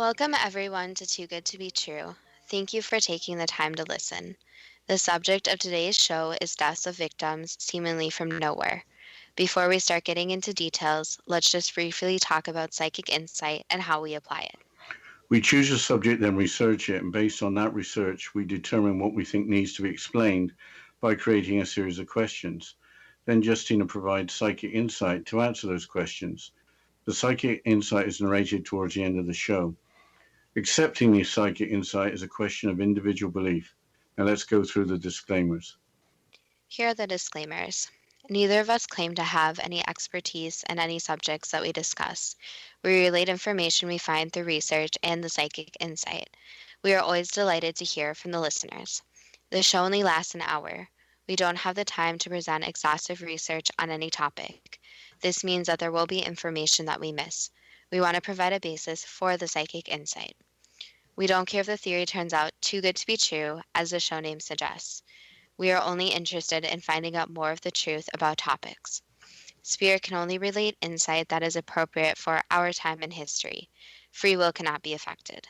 Welcome everyone to Too Good to Be True. Thank you for taking the time to listen. The subject of today's show is deaths of victims seemingly from nowhere. Before we start getting into details, let's just briefly talk about psychic insight and how we apply it. We choose a subject, then research it, and based on that research, we determine what we think needs to be explained by creating a series of questions. Then Justina provides psychic insight to answer those questions. The psychic insight is narrated towards the end of the show. Accepting the psychic insight is a question of individual belief. Now let's go through the disclaimers. Here are the disclaimers. Neither of us claim to have any expertise in any subjects that we discuss. We relate information we find through research and the psychic insight. We are always delighted to hear from the listeners. The show only lasts an hour. We don't have the time to present exhaustive research on any topic. This means that there will be information that we miss. We want to provide a basis for the psychic insight. We don't care if the theory turns out too good to be true, as the show name suggests. We are only interested in finding out more of the truth about topics. Spirit can only relate insight that is appropriate for our time in history. Free will cannot be affected.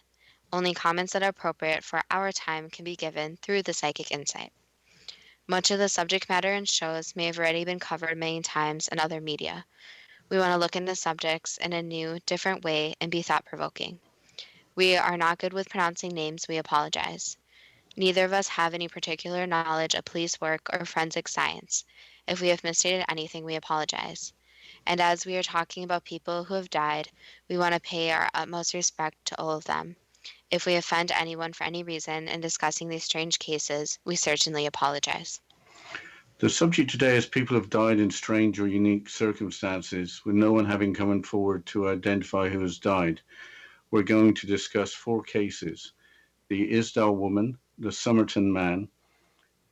Only comments that are appropriate for our time can be given through the psychic insight. Much of the subject matter in shows may have already been covered many times in other media. We want to look into subjects in a new, different way and be thought-provoking. We are not good with pronouncing names, we apologize. Neither of us have any particular knowledge of police work or forensic science. If we have misstated anything, we apologize. And as we are talking about people who have died, we want to pay our utmost respect to all of them. If we offend anyone for any reason in discussing these strange cases, we certainly apologize. The subject today is people have died in strange or unique circumstances, with no one having come forward to identify who has died. We're going to discuss 4 cases: the Isdal Woman, the Somerton Man,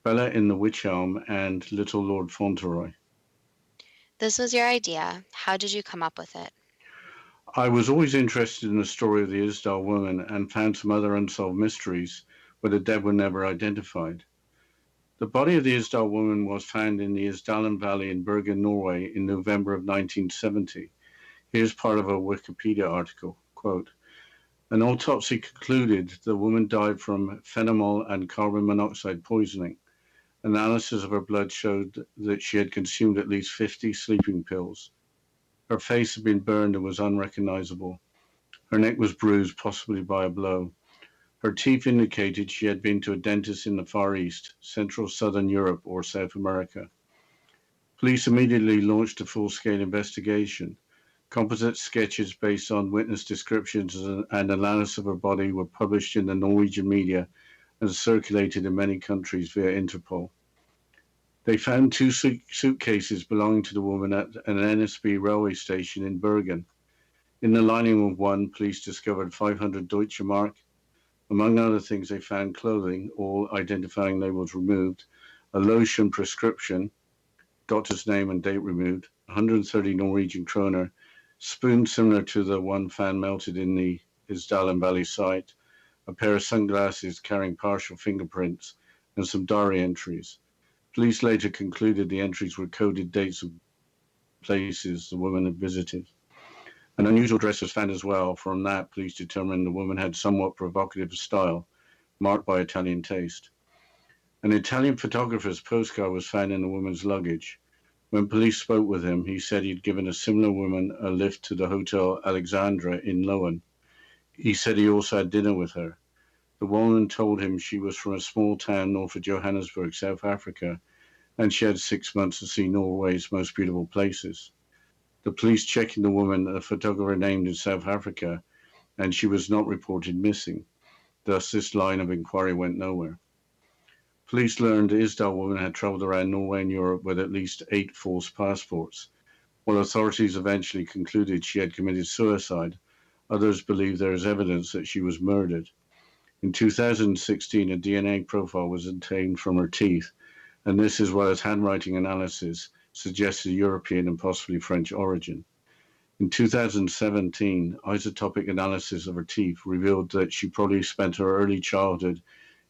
Bella in the Witch Elm, and Little Lord Fauntleroy. This was your idea. How did you come up with it? I was always interested in the story of the Isdal Woman and found some other unsolved mysteries where the dead were never identified. The body of the Isdal Woman was found in the Isdalen Valley in Bergen, Norway in November of 1970. Here's part of a Wikipedia article. Quote, an autopsy concluded the woman died from phenamol and carbon monoxide poisoning. Analysis of her blood showed that she had consumed at least 50 sleeping pills. Her face had been burned and was unrecognizable. Her neck was bruised, possibly by a blow. Her teeth indicated she had been to a dentist in the Far East, Central Southern Europe, or South America. Police immediately launched a full-scale investigation. Composite sketches based on witness descriptions and analysis of her body were published in the Norwegian media and circulated in many countries via Interpol. They found 2 suitcases belonging to the woman at an NSB railway station in Bergen. In the lining of one, police discovered 500 Deutsche Mark. Among other things, they found clothing, all identifying labels removed, a lotion prescription, doctor's name and date removed, 130 Norwegian kroner, spoon similar to the one found melted in the Isdalen Valley site, a pair of sunglasses carrying partial fingerprints, and some diary entries. Police later concluded the entries were coded dates of places the woman had visited. An unusual dress was found as well. From that, police determined the woman had somewhat provocative style, marked by Italian taste. An Italian photographer's postcard was found in the woman's luggage. When police spoke with him, he said he'd given a similar woman a lift to the Hotel Alexandra in Loen. He said he also had dinner with her. The woman told him she was from a small town north of Johannesburg, South Africa, and she had 6 months to see Norway's most beautiful places. The police checking the woman, a photographer named in South Africa, and she was not reported missing. Thus, this line of inquiry went nowhere. Police learned the Isdal woman had traveled around Norway and Europe with at least 8 false passports. While authorities eventually concluded she had committed suicide, others believe there is evidence that she was murdered. In 2016, a DNA profile was obtained from her teeth, and this, as well as handwriting analysis, suggested European and possibly French origin. In 2017, isotopic analysis of her teeth revealed that she probably spent her early childhood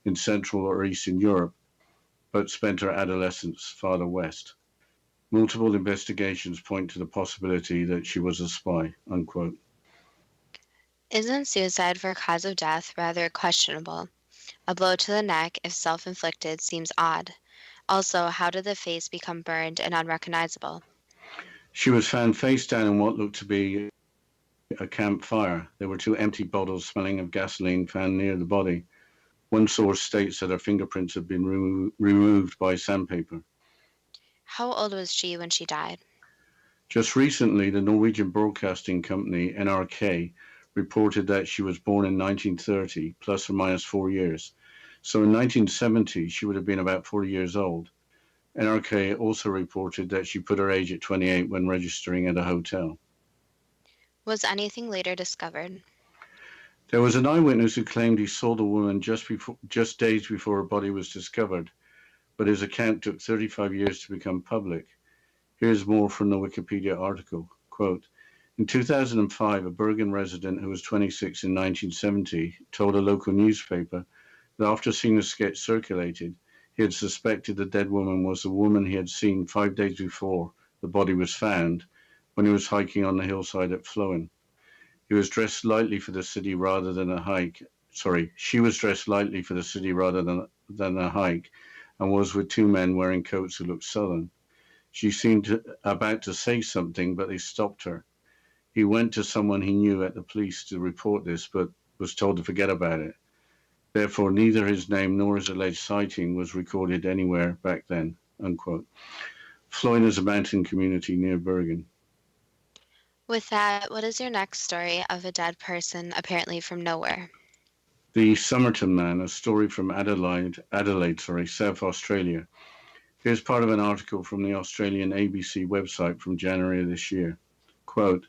in Central or Eastern Europe, but spent her adolescence farther west. Multiple investigations point to the possibility that she was a spy, unquote. Isn't suicide for cause of death rather questionable? A blow to the neck, if self-inflicted, seems odd. Also, how did the face become burned and unrecognizable? She was found face down in what looked to be a campfire. There were two empty bottles smelling of gasoline found near the body. One source states that her fingerprints had been removed by sandpaper. How old was she when she died? Just recently, the Norwegian broadcasting company NRK reported that she was born in 1930, plus or minus 4 years. So in 1970, she would have been about 40 years old. NRK also reported that she put her age at 28 when registering at a hotel. Was anything later discovered? There was an eyewitness who claimed he saw the woman just days before her body was discovered, but his account took 35 years to become public. Here's more from the Wikipedia article. Quote, in 2005, a Bergen resident who was 26 in 1970 told a local newspaper that after seeing the sketch circulated, he had suspected the dead woman was the woman he had seen 5 days before the body was found when he was hiking on the hillside at Floen. He was dressed lightly for the city rather than a hike. Sorry, she was dressed lightly for the city rather than a hike and was with two men wearing coats who looked sullen. She seemed about to say something, but they stopped her. He went to someone he knew at the police to report this, but was told to forget about it. Therefore, neither his name nor his alleged sighting was recorded anywhere back then. Unquote. Floyn is a mountain community near Bergen. With that, what is your next story of a dead person apparently from nowhere? The Somerton Man, a story from Adelaide, South Australia. Here's part of an article from the Australian ABC website from January of this year. Quote,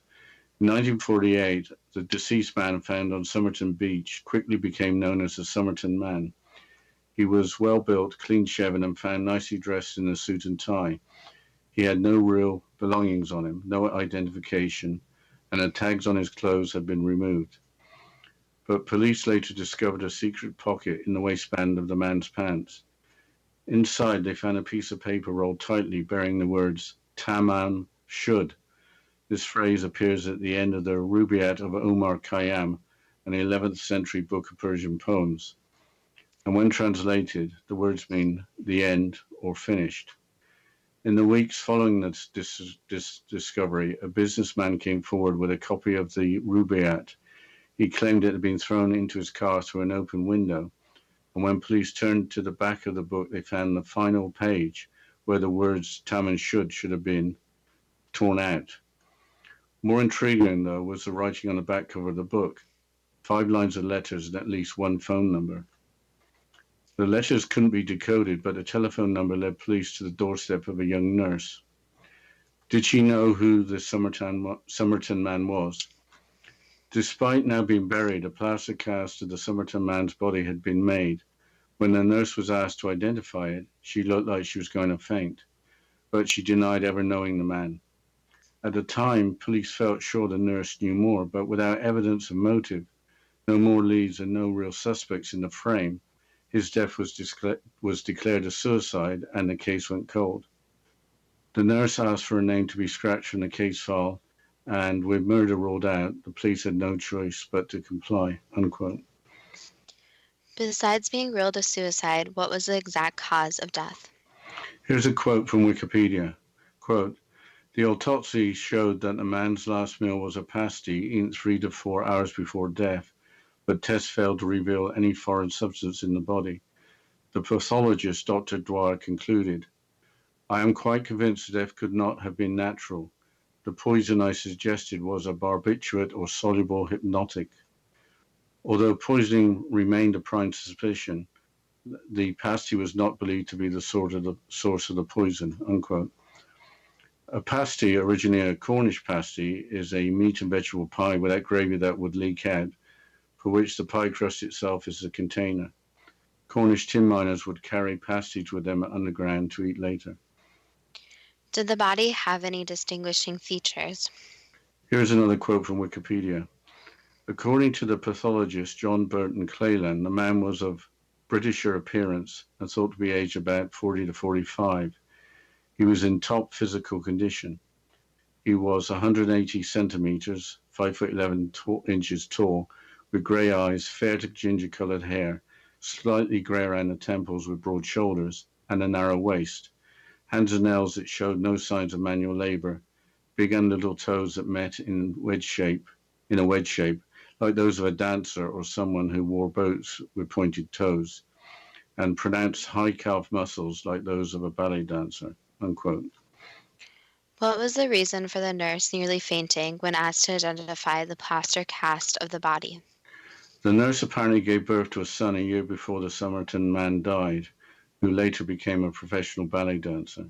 in 1948, the deceased man found on Somerton Beach quickly became known as the Somerton Man. He was well built, clean shaven, and found nicely dressed in a suit and tie. He had no real belongings on him, no identification, and the tags on his clothes had been removed. But police later discovered a secret pocket in the waistband of the man's pants. Inside, they found a piece of paper rolled tightly bearing the words, Tamam should. This phrase appears at the end of the Rubaiyat of Omar Khayyam, an 11th century book of Persian poems. And when translated, the words mean the end or finished. In the weeks following this discovery, a businessman came forward with a copy of the Rubaiyat. He claimed it had been thrown into his car through an open window. And when police turned to the back of the book, they found the final page where the words tam and should have been torn out. More intriguing, though, was the writing on the back cover of the book. 5 lines of letters and at least one phone number. The letters couldn't be decoded, but a telephone number led police to the doorstep of a young nurse. Did she know who the Somerton Man was? Despite now being buried, a plaster cast of the Somerton Man's body had been made. When the nurse was asked to identify it, she looked like she was going to faint, but she denied ever knowing the man. At the time, police felt sure the nurse knew more, but without evidence of motive, no more leads and no real suspects in the frame, his death was declared a suicide and the case went cold. The nurse asked for a name to be scratched from the case file, and with murder ruled out, the police had no choice but to comply. Unquote. Besides being ruled a suicide, what was the exact cause of death? Here's a quote from Wikipedia. Quote, the autopsy showed that the man's last meal was a pasty eaten 3 to 4 hours before death, but tests failed to reveal any foreign substance in the body. The pathologist, Dr. Dwyer, concluded, I am quite convinced the death could not have been natural. The poison I suggested was a barbiturate or soluble hypnotic. Although poisoning remained a prime suspicion, the pasty was not believed to be the source of the poison. Unquote. A pasty, originally a Cornish pasty, is a meat and vegetable pie without gravy that would leak out, for which the pie crust itself is the container. Cornish tin miners would carry pasties with them underground to eat later. Did the body have any distinguishing features? Here's another quote from Wikipedia. According to the pathologist John Burton Cleland, the man was of Britisher appearance and thought to be aged about 40 to 45. He was in top physical condition. He was 180 centimeters, 5 foot 11 inches tall, with grey eyes, fair to ginger-colored hair, slightly grey around the temples with broad shoulders, and a narrow waist. Hands and nails that showed no signs of manual labor, big and little toes that met in a wedge shape, like those of a dancer or someone who wore boots with pointed toes, and pronounced high calf muscles like those of a ballet dancer, unquote. What was the reason for the nurse nearly fainting when asked to identify the plaster cast of the body? The nurse apparently gave birth to a son a year before the Somerton man died, who later became a professional ballet dancer.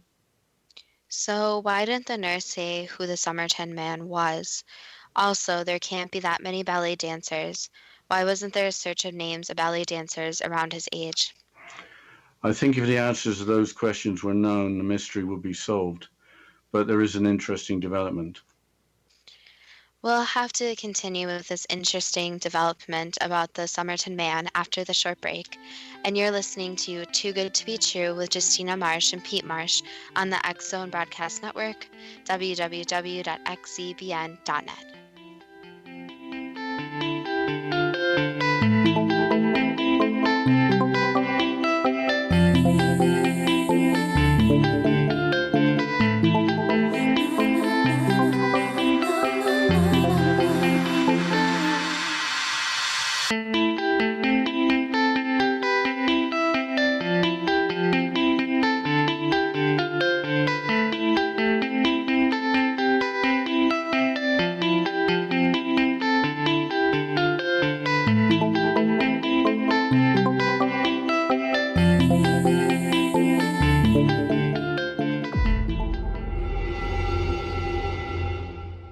So, why didn't the nurse say who the Somerton man was? Also, there can't be that many ballet dancers. Why wasn't there a search of names of ballet dancers around his age? I think if the answers to those questions were known, the mystery would be solved. But there is an interesting development. We'll have to continue with this interesting development about the Somerton man after the short break. And you're listening to Too Good to Be True with Justina Marsh and Pete Marsh on the X Zone Broadcast Network, www.xzbn.net.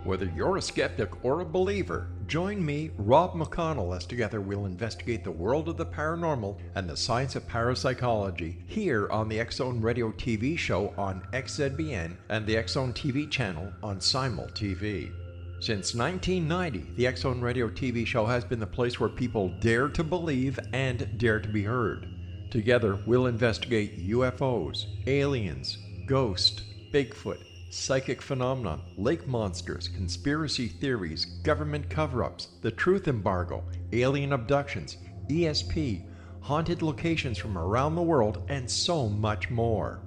Whether you're a skeptic or a believer, join me, Rob McConnell, as together we'll investigate the world of the paranormal and the science of parapsychology here on the X Zone Radio TV show on XZBN and the X Zone TV channel on Simul TV. Since 1990, the X Zone Radio TV show has been the place where people dare to believe and dare to be heard. Together, we'll investigate UFOs, aliens, ghosts, Bigfoot, psychic phenomena, lake monsters, conspiracy theories, government cover-ups, the truth embargo, alien abductions, ESP, haunted locations from around the world, and so much more.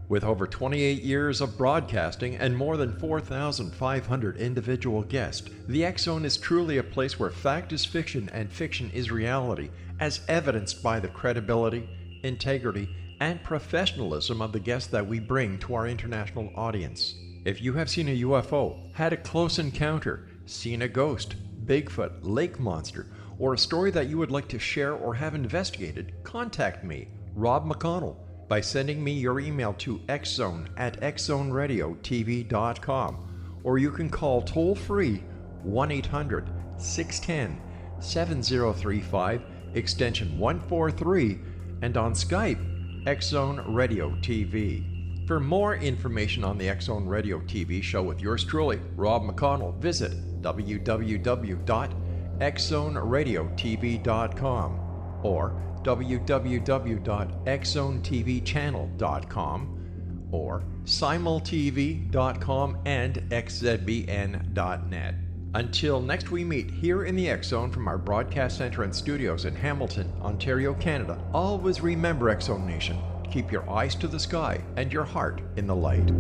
With over 28 years of broadcasting and more than 4,500 individual guests, the X Zone is truly a place where fact is fiction and fiction is reality, as evidenced by the credibility, integrity, and professionalism of the guests that we bring to our international audience. If you have seen a UFO, had a close encounter, seen a ghost, Bigfoot, lake monster, or a story that you would like to share or have investigated, contact me, Rob McConnell, by sending me your email to xzone@xzoneradiotv.com, or you can call toll-free 1-800-610-7035, extension 143, and on Skype, X Zone Radio TV. For more information on the X Zone Radio TV show with yours truly, Rob McConnell, visit www.xzoneradiotv.com or www.xzonetvchannel.com or simultv.com and xzbn.net. Until next we meet here in the X Zone from our broadcast center and studios in Hamilton, Ontario, Canada, always remember, X Zone Nation, keep your eyes to the sky and your heart in the light.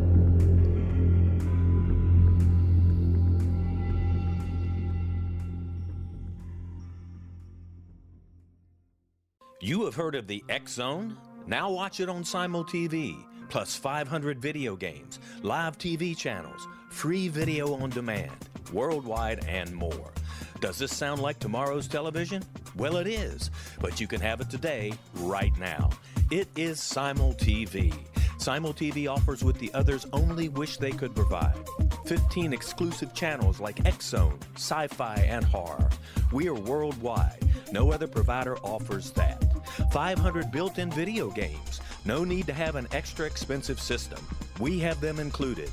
You have heard of the X Zone? Now watch it on Simul TV, plus 500 video games, live TV channels, free video on demand, worldwide, and more. Does this sound like tomorrow's television? Well, it is, but you can have it today, right now. It is Simul TV. Simul TV offers what the others only wish they could provide. 15 exclusive channels like X Zone, sci-fi, and horror. We are worldwide. No other provider offers that. 500 built-in video games. No need to have an extra expensive system. We have them included.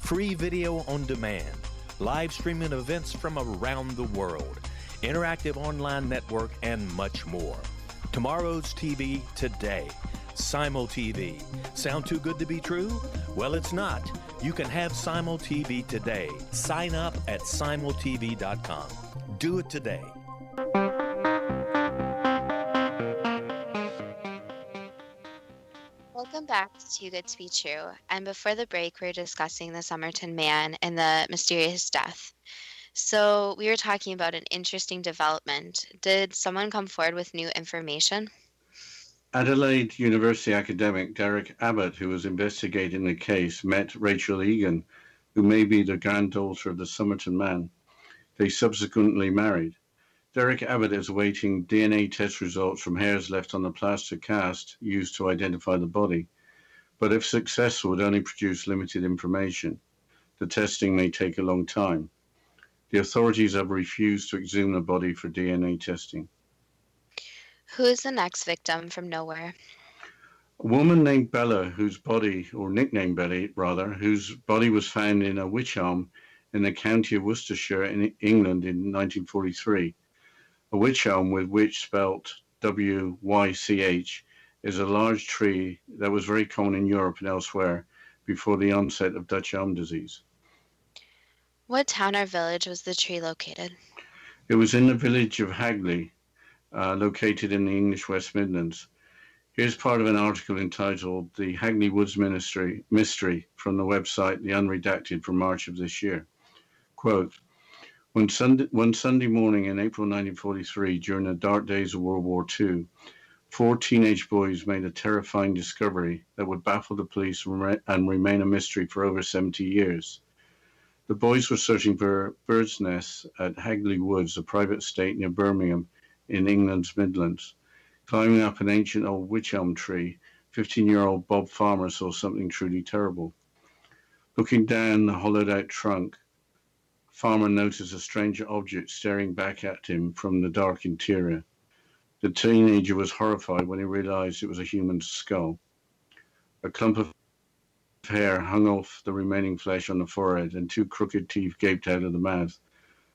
Free video on demand. Live streaming events from around the world. Interactive online network, and much more. Tomorrow's TV today. Simul TV. Sound too good to be true? Well, it's not. You can have Simul TV today. Sign up at simultv.com. Do it today. Welcome back to Too Good to Be True. And before the break, we were discussing the Somerton man and the mysterious death. So we were talking about an interesting development. Did someone come forward with new information? Adelaide University academic Derek Abbott, who was investigating the case, met Rachel Egan, who may be the granddaughter of the Somerton man. They subsequently married. Derek Abbott is awaiting DNA test results from hairs left on the plaster cast used to identify the body, but if successful, would only produce limited information. The testing may take a long time. The authorities have refused to exhume the body for DNA testing. Who is the next victim from nowhere? A woman named Bella, whose body, or nicknamed Belly rather, whose body was found in a wych elm in the county of Worcestershire in England in 1943. A wych elm, with wych spelt W-Y-C-H, is a large tree that was very common in Europe and elsewhere before the onset of Dutch elm disease. What town or village was the tree located? It was in the village of Hagley, located in the English West Midlands. Here's part of an article entitled The Hagley Woods Mystery from the website The Unredacted from March of this year. Quote, one Sunday morning in April 1943, during the dark days of World War II, 4 teenage boys made a terrifying discovery that would baffle the police and remain a mystery for over 70 years. The boys were searching for birds' nests at Hagley Woods, a private estate near Birmingham in England's Midlands. Climbing up an ancient old wych elm tree, 15-year-old Bob Farmer saw something truly terrible. Looking down the hollowed-out trunk, Farmer noticed a strange object staring back at him from the dark interior. The teenager was horrified when he realized it was a human skull. A clump of hair hung off the remaining flesh on the forehead, and 2 crooked teeth gaped out of the mouth.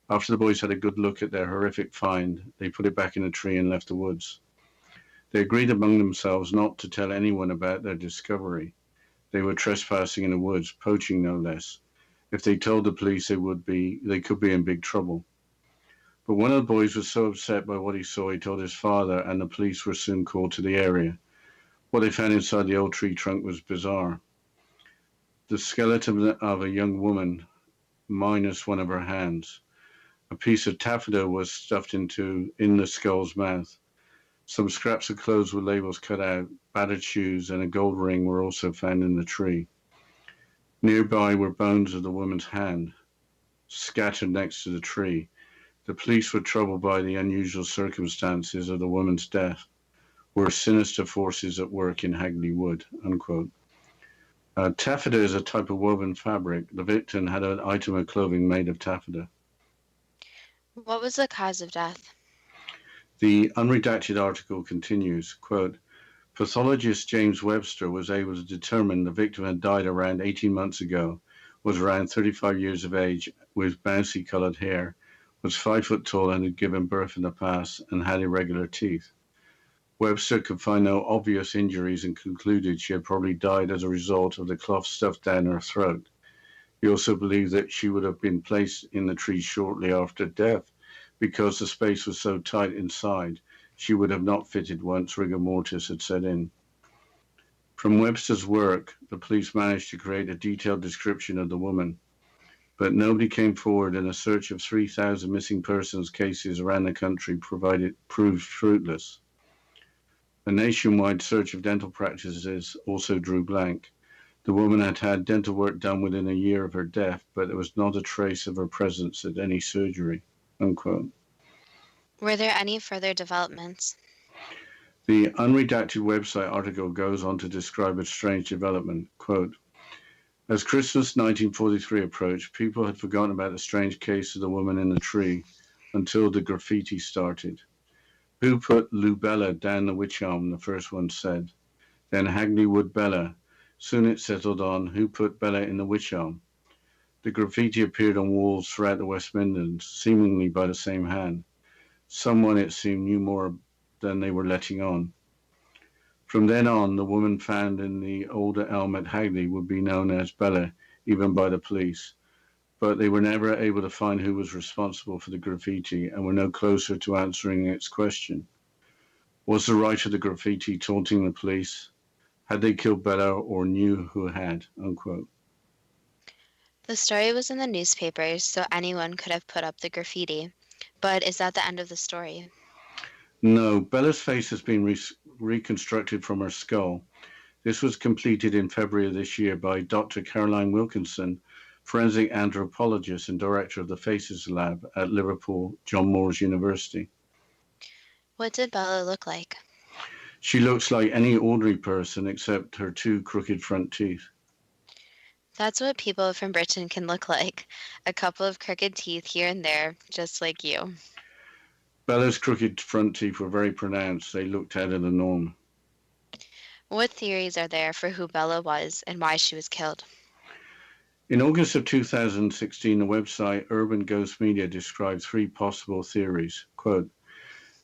After the boys had a good look at their horrific find, they put it back in the tree and left the woods. They agreed among themselves not to tell anyone about their discovery. They were trespassing in the woods, poaching no less. If they told the police, they could be in big trouble. But one of the boys was so upset by what he saw, he told his father, and the police were soon called to the area. What they found inside the old tree trunk was bizarre. The skeleton of a young woman, minus one of her hands. A piece of taffeta was stuffed in the skull's mouth. Some scraps of clothes with labels cut out, battered shoes, and a gold ring were also found in the tree. Nearby were bones of the woman's hand, scattered next to the tree. The police were troubled by the unusual circumstances of the woman's death. Were sinister forces at work in Hagley Wood, unquote. Taffeta is a type of woven fabric. The victim had an item of clothing made of taffeta. What was the cause of death? The unredacted article continues, quote, pathologist James Webster was able to determine the victim had died around 18 months ago, was around 35 years of age, with bouncy-colored hair, was 5 foot tall and had given birth in the past, and had irregular teeth. Webster could find no obvious injuries and concluded she had probably died as a result of the cloth stuffed down her throat. He also believed that she would have been placed in the tree shortly after death because the space was so tight inside, she would have not fitted once rigor mortis had set in. From Webster's work, the police managed to create a detailed description of the woman, but nobody came forward, and a search of 3,000 missing persons cases around the country proved fruitless. A nationwide search of dental practices also drew blank. The woman had had dental work done within a year of her death, but there was not a trace of her presence at any surgery, unquote. Were there any further developments? The unredacted website article goes on to describe a strange development, quote, as Christmas 1943 approached, people had forgotten about the strange case of the woman in the tree until the graffiti started. Who put Lubella down the wych elm, the first one said. Then Hagley Wood Bella. Soon it settled on who put Bella in the wych elm. The graffiti appeared on walls throughout the West Midlands, seemingly by the same hand. Someone, it seemed, knew more than they were letting on. From then on, the woman found in the older elm at Hagley would be known as Bella even by the police. But they were never able to find who was responsible for the graffiti and were no closer to answering its question. Was the writer of the graffiti taunting the police? Had they killed Bella or knew who had? Unquote. The story was in the newspapers, so anyone could have put up the graffiti. But is that the end of the story? No, Bella's face has been reconstructed from her skull. This was completed in February of this year by Dr. Caroline Wilkinson, forensic anthropologist and director of the Faces Lab at Liverpool John Moores University. What did Bella look like? She looks like any ordinary person except her two crooked front teeth. That's what people from Britain can look like. A couple of crooked teeth here and there, just like you. Bella's crooked front teeth were very pronounced. They looked out of the norm. What theories are there for who Bella was and why she was killed? In August of 2016, the website Urban Ghost Media described three possible theories. Quote,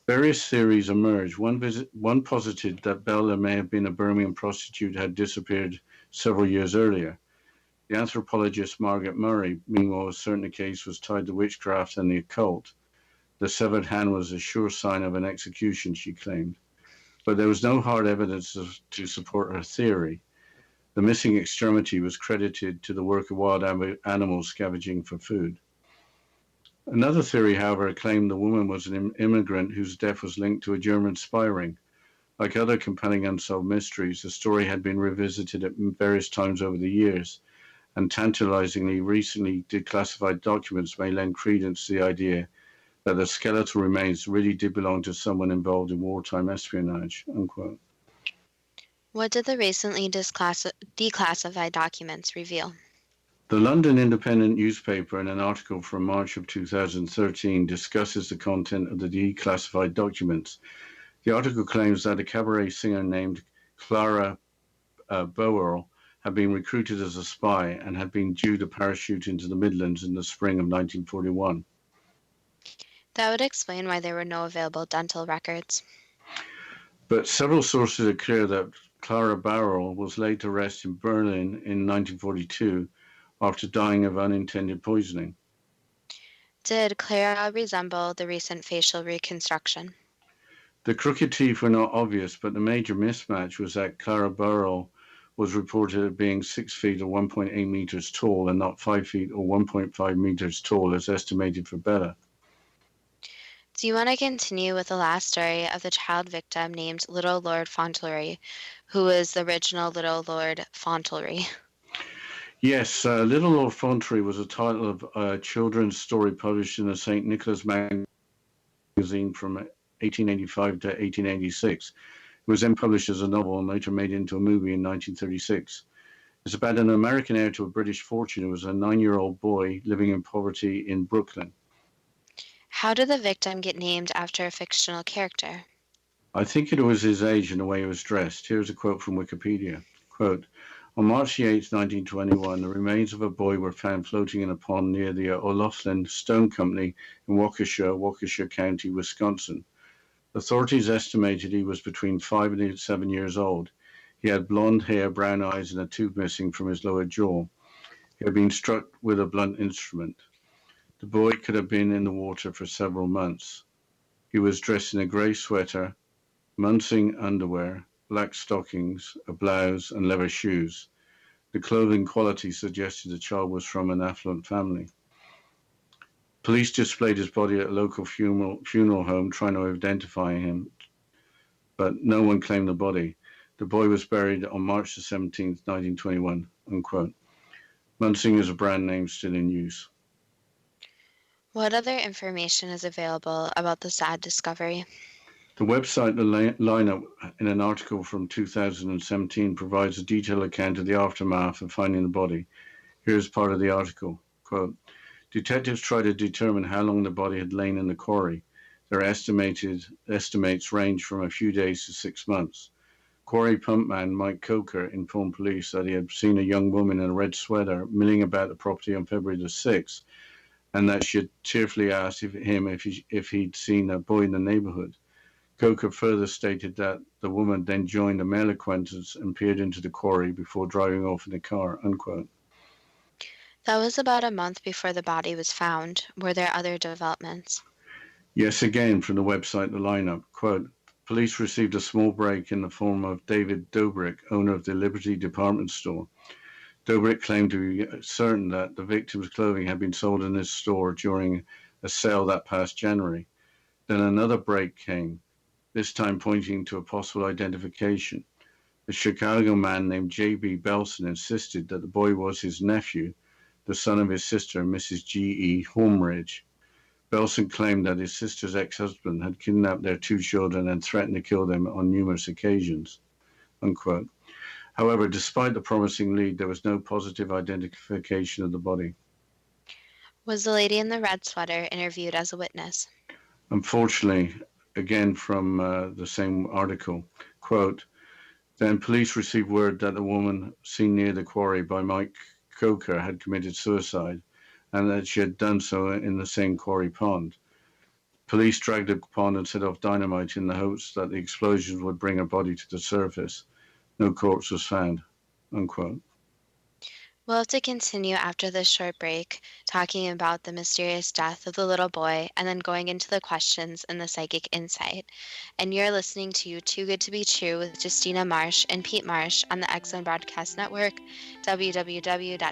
various theories emerged. One posited that Bella may have been a Birmingham prostitute who had disappeared several years earlier. The anthropologist Margaret Murray, meanwhile, was certain the case was tied to witchcraft and the occult. The severed hand was a sure sign of an execution, she claimed. But there was no hard evidence to support her theory. The missing extremity was credited to the work of wild animals scavenging for food. Another theory, however, claimed the woman was an immigrant whose death was linked to a German spy ring. Like other compelling unsolved mysteries, the story had been revisited at various times over the years, and tantalizingly recently declassified documents may lend credence to the idea that the skeletal remains really did belong to someone involved in wartime espionage, unquote. What did the recently declassified documents reveal? The London Independent newspaper, in an article from March of 2013, discusses the content of the declassified documents. The article claims that a cabaret singer named Clara Bowerl had been recruited as a spy and had been due to parachute into the Midlands in the spring of 1941. That would explain why there were no available dental records. But several sources are clear that Clara Bowerl was laid to rest in Berlin in 1942 after dying of unintended poisoning. Did Clara resemble the recent facial reconstruction? The crooked teeth were not obvious, but the major mismatch was that Clara Bowerl was reported as being 6 feet or 1.8 meters tall and not 5 feet or 1.5 meters tall as estimated for Bella. Do you want to continue with the last story of the child victim named Little Lord Fauntleroy, who was the original Little Lord Fauntleroy? Yes, Little Lord Fauntleroy was a title of a children's story published in the St. Nicholas magazine from 1885 to 1886. It was then published as a novel and later made into a movie in 1936. It's about an American heir to a British fortune who was a 9-year-old boy living in poverty in Brooklyn. How did the victim get named after a fictional character? I think it was his age and the way he was dressed. Here's a quote from Wikipedia. Quote, on March 8, 1921, the remains of a boy were found floating in a pond near the O'Loughlin Stone Company in Waukesha County, Wisconsin. Authorities estimated he was between 5 and 7 years old. He had blonde hair, brown eyes, and a tooth missing from his lower jaw. He had been struck with a blunt instrument. The boy could have been in the water for several months. He was dressed in a grey sweater, Munsing underwear, black stockings, a blouse, and leather shoes. The clothing quality suggested the child was from an affluent family. Police displayed his body at a local funeral home trying to identify him, but no one claimed the body. The boy was buried on March the 17th, 1921, unquote. Munsing is a brand name still in use. What other information is available about the sad discovery? The website The Lineup, in an article from 2017, provides a detailed account of the aftermath of finding the body. Here's part of the article. Quote, detectives tried to determine how long the body had lain in the quarry. Their estimates range from a few days to 6 months. Quarry pumpman Mike Coker informed police that he had seen a young woman in a red sweater milling about the property on February the 6th, and that she had tearfully asked him if he'd seen a boy in the neighborhood. Coker further stated that the woman then joined a male acquaintance and peered into the quarry before driving off in a car, unquote. That was about a month before the body was found. Were there other developments? Yes, again from the website, the lineup, quote, police received a small break in the form of David Dobrik, owner of the Liberty department store. Dobrik claimed to be certain that the victim's clothing had been sold in his store during a sale that past January. Then another break came, this time pointing to a possible identification. A Chicago man named J.B. Belson insisted that the boy was his nephew, the son of his sister, Mrs. G.E. Holmridge. Belson claimed that his sister's ex-husband had kidnapped their two children and threatened to kill them on numerous occasions, unquote. However, despite the promising lead, there was no positive identification of the body. Was the lady in the red sweater interviewed as a witness? Unfortunately, again from the same article, quote, then police received word that the woman seen near the quarry by Mike Coker had committed suicide and that she had done so in the same quarry pond. Police dragged the pond and set off dynamite in the hopes that the explosions would bring her body to the surface. No corpse was found, unquote. We'll have to continue after this short break, talking about the mysterious death of the little boy and then going into the questions and the psychic insight. And you're listening to Too Good to Be True with Justina Marsh and Pete Marsh on the X Zone Broadcast Network, www.xcbn.net.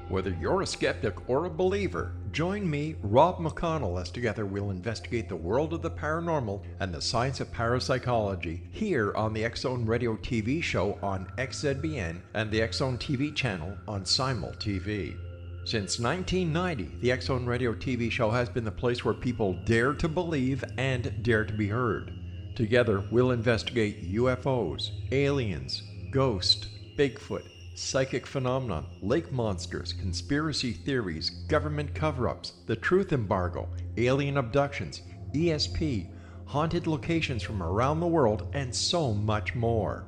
Whether you're a skeptic or a believer, join me, Rob McConnell, as together we'll investigate the world of the paranormal and the science of parapsychology here on the X Zone Radio TV show on XZBN and the X Zone TV channel on Simul TV. Since 1990, the X Zone Radio TV show has been the place where people dare to believe and dare to be heard. Together, we'll investigate UFOs, aliens, ghosts, Bigfoot, psychic phenomenon, lake monsters, conspiracy theories, government cover-ups, the truth embargo, alien abductions, ESP, haunted locations from around the world, and so much more.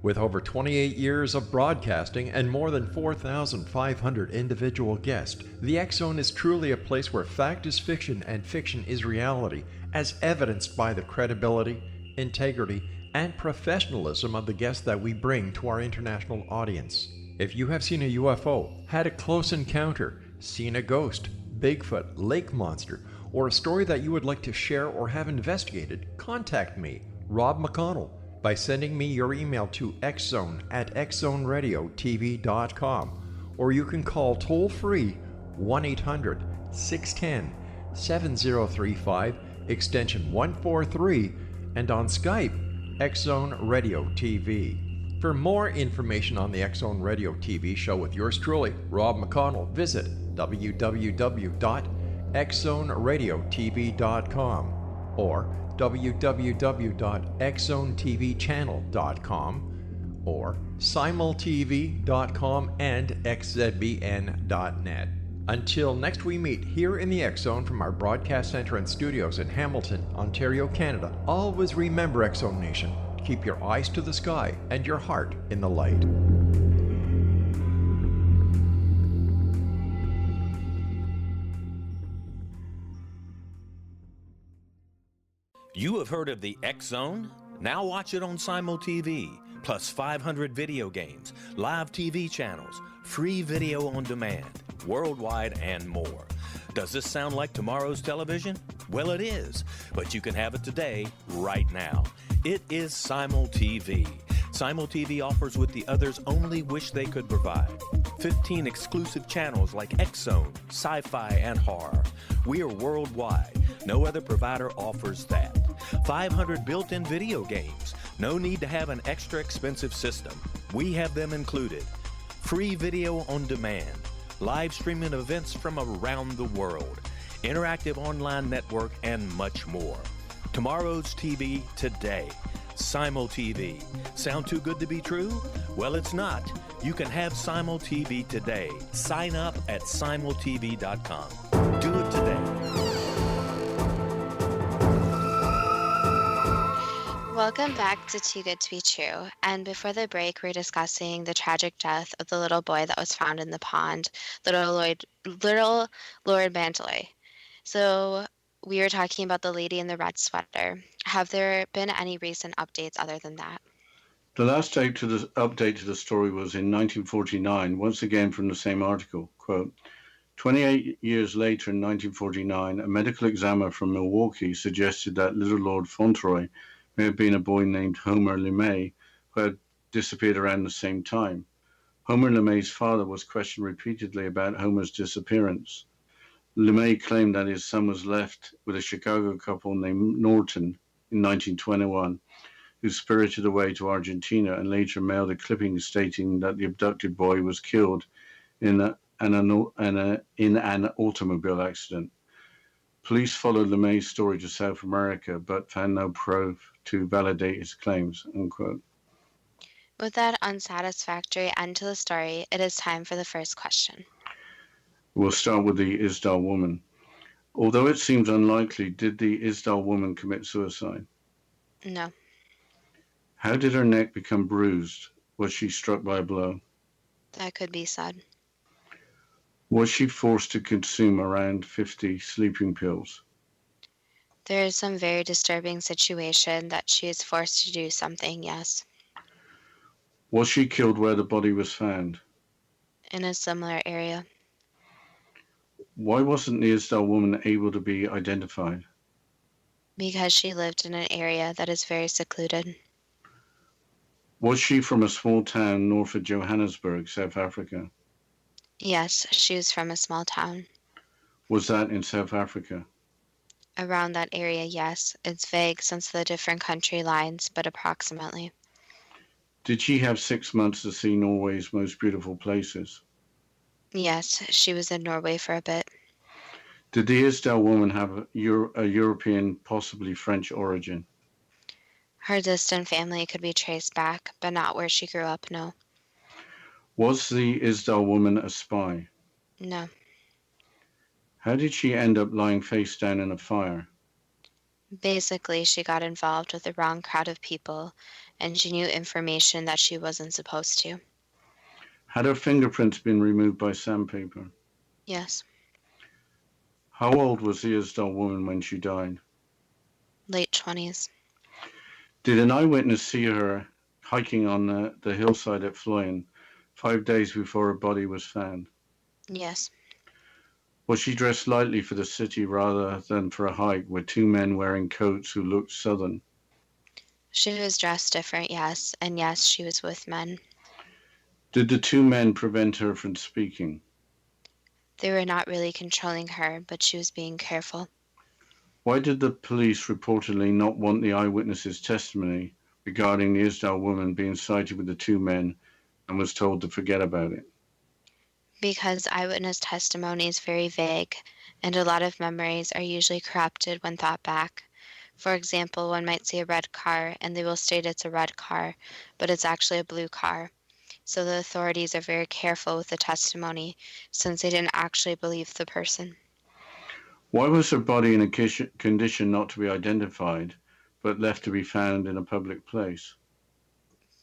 With over 28 years of broadcasting and more than 4,500 individual guests, the X Zone is truly a place where fact is fiction and fiction is reality, as evidenced by the credibility, integrity, and professionalism of the guests that we bring to our international audience. If you have seen a UFO, had a close encounter, seen a ghost, Bigfoot, lake monster, or a story that you would like to share or have investigated, contact me, Rob McConnell, by sending me your email to xzone@xzoneradiotv.com, or you can call toll-free 1-800-610-7035, extension 143, and on Skype, X Zone Radio TV. For more information on the X Zone Radio TV show with yours truly, Rob McConnell, visit www.xzoneradiotv.com or www.xzonetvchannel.com or simultv.com and xzbn.net. Until next we meet here in the X Zone from our broadcast center and studios in Hamilton, Ontario, Canada, always remember, X Zone Nation, keep your eyes to the sky and your heart in the light. You have heard of the X Zone? Now watch it on Simul TV, plus 500 video games, live TV channels, free video on demand, worldwide, and more. Does this sound like tomorrow's television? Well, it is, but you can have it today, right now. It is Simul TV. Simul TV offers what the others only wish they could provide. 15 exclusive channels like X Zone, sci-fi, and horror. We are worldwide. No other provider offers that. 500 built-in video games. No need to have an extra expensive system. We have them included. Free video on demand. Live streaming events from around the world. Interactive online network, and much more. Tomorrow's TV today. Simul TV. Sound too good to be true? Well, it's not. You can have Simul TV today. Sign up at simultv.com. Do it today. Welcome back to Too Good to Be True. And before the break, we're discussing the tragic death of the little boy that was found in the pond, little Lord Bantalloy. So we were talking about the lady in the red sweater. Have there been any recent updates other than that? The last update to the story was in 1949, once again from the same article. Quote, 28 years later in 1949, a medical examiner from Milwaukee suggested that little Lord Fauntleroy may have been a boy named Homer LeMay who had disappeared around the same time. Homer LeMay's father was questioned repeatedly about Homer's disappearance. LeMay claimed that his son was left with a Chicago couple named Norton in 1921, who spirited away to Argentina and later mailed a clipping stating that the abducted boy was killed in an automobile accident. Police followed LeMay's story to South America, but found no proof to validate his claims, unquote. With that unsatisfactory end to the story, it is time for the first question. We'll start with the Isdal Woman. Although it seems unlikely, did the Isdal Woman commit suicide? No, How did her neck become bruised? Was she struck by a blow? that could be said. Was she forced to consume around 50 sleeping pills? There is some very disturbing situation that she is forced to do something, yes, Was she killed where the body was found? in a similar area. Why wasn't the Isdal Woman able to be identified? Because she lived in an area that is very secluded. Was she from a small town north of Johannesburg, South Africa? Yes, she was from a small town. Was that in South Africa? Around that area, yes. It's vague since the different country lines, but approximately. Did she have 6 months to see Norway's most beautiful places? Yes, she was in Norway for a bit. Did the Isdal Woman have a European, possibly French origin? Her distant family could be traced back, but not where she grew up, no. Was the Isdal Woman a spy? No. How did she end up lying face down in a fire? Basically, she got involved with the wrong crowd of people, and she knew information that she wasn't supposed to. Had her fingerprints been removed by sandpaper? Yes. How old was the Isdal Woman when she died? Late 20s. Did an eyewitness see her hiking on the hillside at Floyen 5 days before her body was found? Yes. Was she dressed lightly for the city rather than for a hike with two men wearing coats who looked southern? She was dressed different, yes, and yes, she was with men. Did the two men prevent her from speaking? They were not really controlling her, but she was being careful. Why did the police reportedly not want the eyewitness's testimony regarding the Isdal Woman being sighted with the two men and was told to forget about it? Because eyewitness testimony is very vague, and a lot of memories are usually corrupted when thought back. For example, one might see a red car, and they will state it's a red car, but it's actually a blue car. So the authorities are very careful with the testimony, since they didn't actually believe the person. Why was her body in a condition not to be identified, but left to be found in a public place?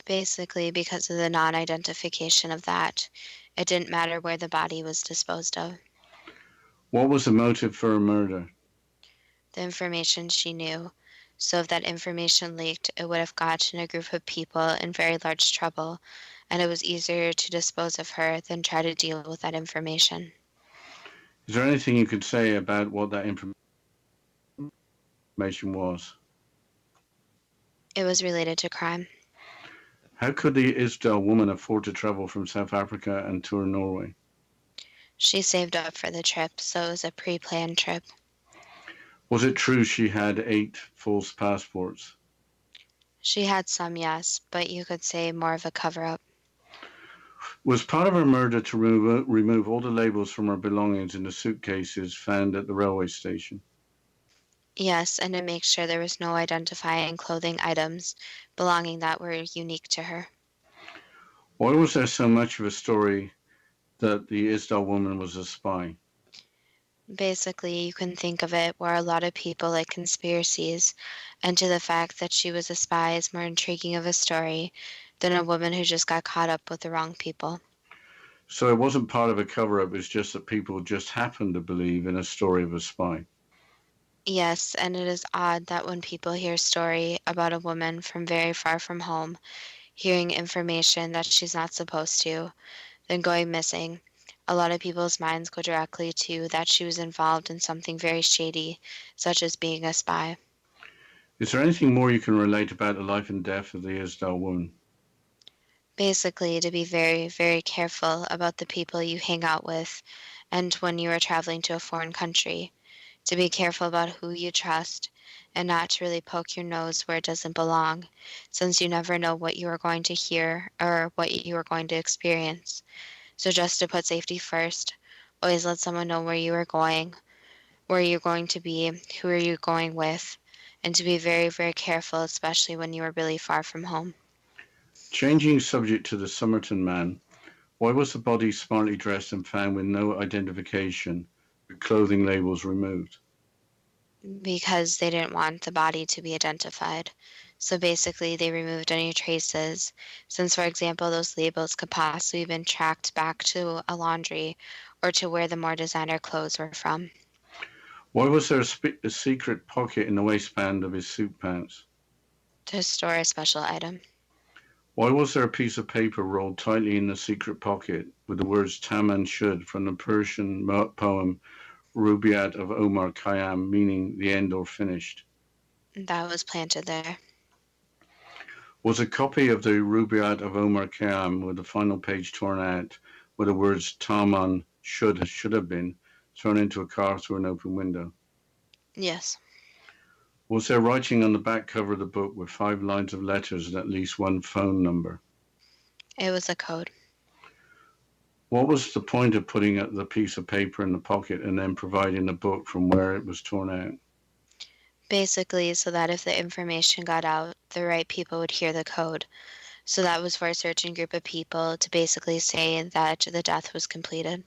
Basically, because of the non-identification of that. It didn't matter where the body was disposed of. What was the motive for her murder? The information she knew. So if that information leaked, it would have gotten a group of people in very large trouble, and it was easier to dispose of her than try to deal with that information. Is there anything you could say about what that information was? It was related to crime. How could the Isdal Woman afford to travel from South Africa and tour Norway? She saved up for the trip, so it was a pre-planned trip. Was it true she had 8 false passports? She had some, yes, but you could say more of a cover-up. Was part of her murder to remove all the labels from her belongings in the suitcases found at the railway station? Yes, and to make sure there was no identifying clothing items belonging that were unique to her. Why was there so much of a story that the Isdal woman was a spy? Basically, you can think of it where a lot of people like conspiracies, and to the fact that she was a spy is more intriguing of a story than a woman who just got caught up with the wrong people. So it wasn't part of a cover up, it's just that people just happened to believe in a story of a spy. Yes, and it is odd that when people hear a story about a woman from very far from home, hearing information that she's not supposed to, then going missing, a lot of people's minds go directly to that she was involved in something very shady, such as being a spy. Is there anything more you can relate about the life and death of the Isdal woman? Basically, to be very, very careful about the people you hang out with, and when you are traveling to a foreign country, to be careful about who you trust, and not to really poke your nose where it doesn't belong, since you never know what you are going to hear or what you are going to experience. So, just to put safety first, always let someone know where you are going, where you're going to be, who are you going with, and to be very, very careful, especially when you are really far from home. Changing subject to the Somerton man, why was the body smartly dressed and found with no identification, with clothing labels removed? Because they didn't want the body to be identified. So basically, they removed any traces, since, for example, those labels could possibly have been tracked back to a laundry or to where the more designer clothes were from, Why was there a secret pocket in the waistband of his suit pants? to store a special item. Why was there a piece of paper rolled tightly in the secret pocket with the words Taman Shud from the Persian poem Rubaiyat of Omar Khayyam, meaning the end or finished? That was planted there. Was a copy of the Rubaiyat of Omar Khayyam with the final page torn out with the words Taman should have been thrown into a car through an open window? Yes, Was there writing on the back cover of the book with 5 lines of letters and at least one phone number? it was a code. What was the point of putting the piece of paper in the pocket and then providing the book from where it was torn out? Basically, so that if the information got out, the right people would hear the code. So that was for a certain group of people to basically say that the death was completed.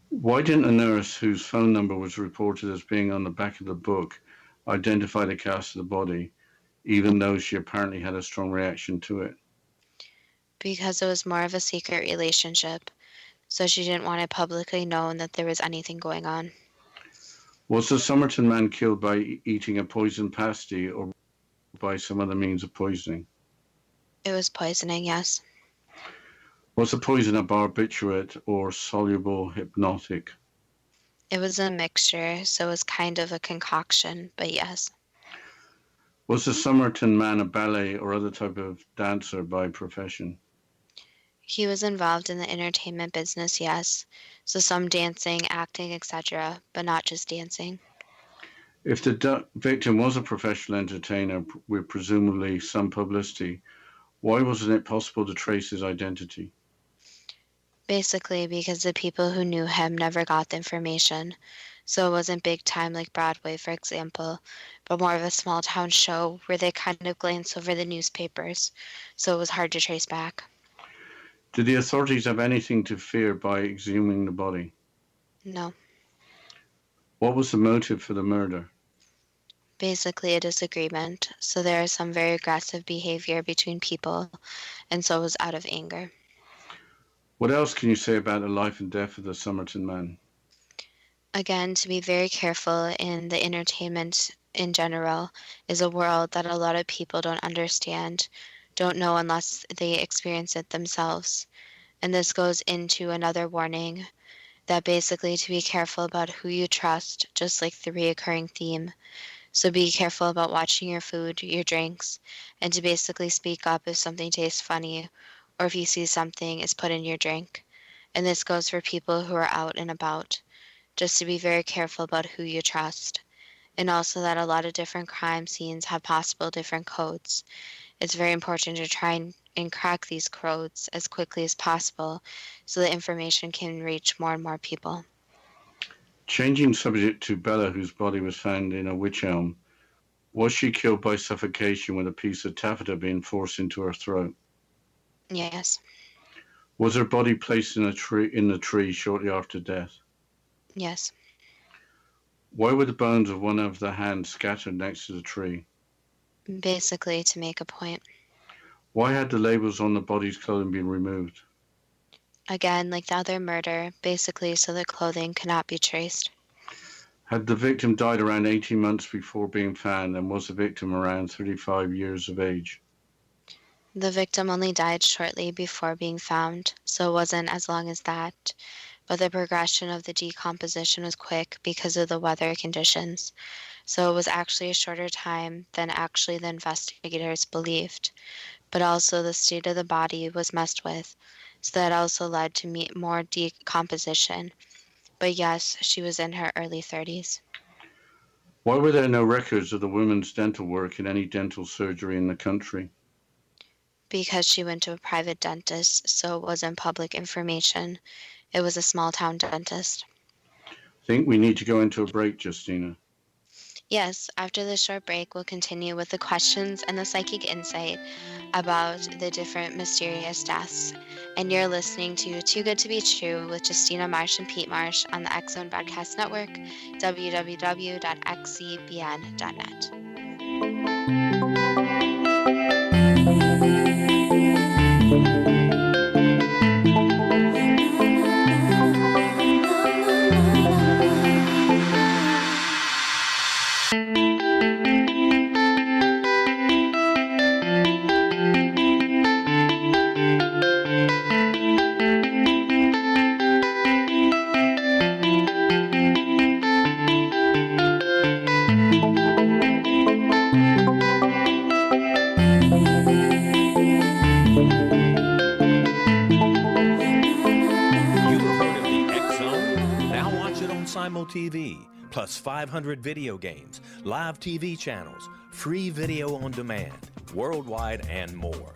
Why didn't a nurse whose phone number was reported as being on the back of the book identify the cast of the body, even though she apparently had a strong reaction to it? Because it was more of a secret relationship, so she didn't want it publicly known that there was anything going on. Was the Somerton man killed by eating a poison pasty or by some other means of poisoning? It was poisoning, yes. Was the poison a barbiturate or soluble hypnotic? It was a mixture, so it was kind of a concoction, but yes. Was the Somerton man a ballet or other type of dancer by profession? He was involved in the entertainment business, yes. So some dancing, acting, etc., but not just dancing. If the victim was a professional entertainer with presumably some publicity, why wasn't it possible to trace his identity? Basically, because the people who knew him never got the information. So it wasn't big time like Broadway, for example, but more of a small town show where they kind of glance over the newspapers. So it was hard to trace back. Did the authorities have anything to fear by exhuming the body? No. What was the motive for the murder? Basically a disagreement. So there is some very aggressive behavior between people, and so it was out of anger. What else can you say about the life and death of the Somerton man? Again, to be very careful in the entertainment in general is a world that a lot of people don't understand, don't know unless they experience it themselves. And this goes into another warning that basically to be careful about who you trust, just like the reoccurring theme. So be careful about watching your food, your drinks, and to basically speak up if something tastes funny or if you see something is put in your drink. And this goes for people who are out and about, just to be very careful about who you trust. And also that a lot of different crime scenes have possible different codes. It's very important to try and crack these codes as quickly as possible so the information can reach more and more people. Changing subject to Bella, whose body was found in a wych elm, was she killed by suffocation with a piece of taffeta being forced into her throat? Yes. Was her body placed in the tree shortly after death? Yes. Why were the bones of one of the hands scattered next to the tree? Basically, to make a point. Why had the labels on the body's clothing been removed? Again, like the other murder, basically so the clothing cannot be traced. Had the victim died around 18 months before being found, and was the victim around 35 years of age? The victim only died shortly before being found, so it wasn't as long as that, but the progression of the decomposition was quick because of the weather conditions, so it was actually a shorter time than actually the investigators believed. But also the state of the body was messed with, so that also led to more decomposition. But yes, she was in her early 30s. Why were there no records of the woman's dental work in any dental surgery in the country? Because she went to a private dentist, so it wasn't public information. It was a small town dentist. I think we need to go into a break, Justina. Yes, after this short break, we'll continue with the questions and the psychic insight about the different mysterious deaths. And you're listening to Too Good to Be True with Justina Marsh and Pete Marsh on the X Zone Broadcast Network, www.xzbn.net. TV, plus 500 video games, live TV channels, free video on demand, worldwide, and more.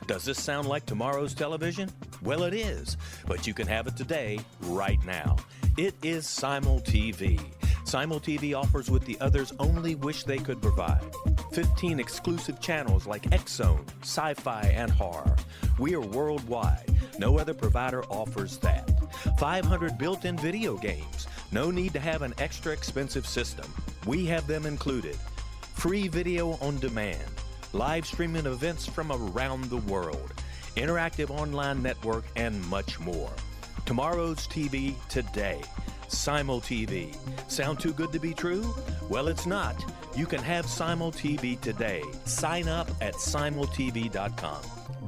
Does this sound like tomorrow's television? Well, it is, but you can have it today, right now. It is Simul TV. Simul TV offers what the others only wish they could provide. 15 exclusive channels like X-Zone, Sci-Fi, and Horror. We are worldwide. No other provider offers that. 500 built-in video games. No need to have an extra expensive system. We have them included. Free video on demand. Live streaming events from around the world. Interactive online network, and much more. Tomorrow's TV today. Simul TV. Sound too good to be true? Well, it's not. You can have Simul TV today. Sign up at simultv.com.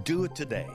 Do it today.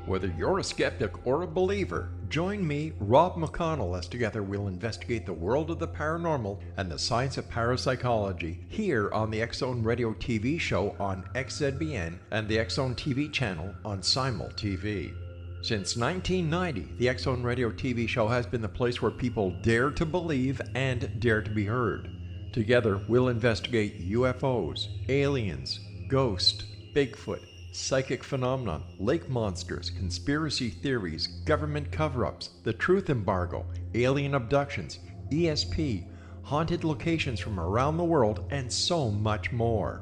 Whether you're a skeptic or a believer, join me, Rob McConnell, as together we'll investigate the world of the paranormal and the science of parapsychology here on the X Zone Radio TV show on XZBN and the X Zone TV channel on Simul TV. Since 1990, the X Zone Radio TV show has been the place where people dare to believe and dare to be heard. Together, we'll investigate UFOs, aliens, ghosts, Bigfoot, psychic phenomenon, lake monsters, conspiracy theories, government cover-ups, the truth embargo, alien abductions, ESP, haunted locations from around the world, and so much more.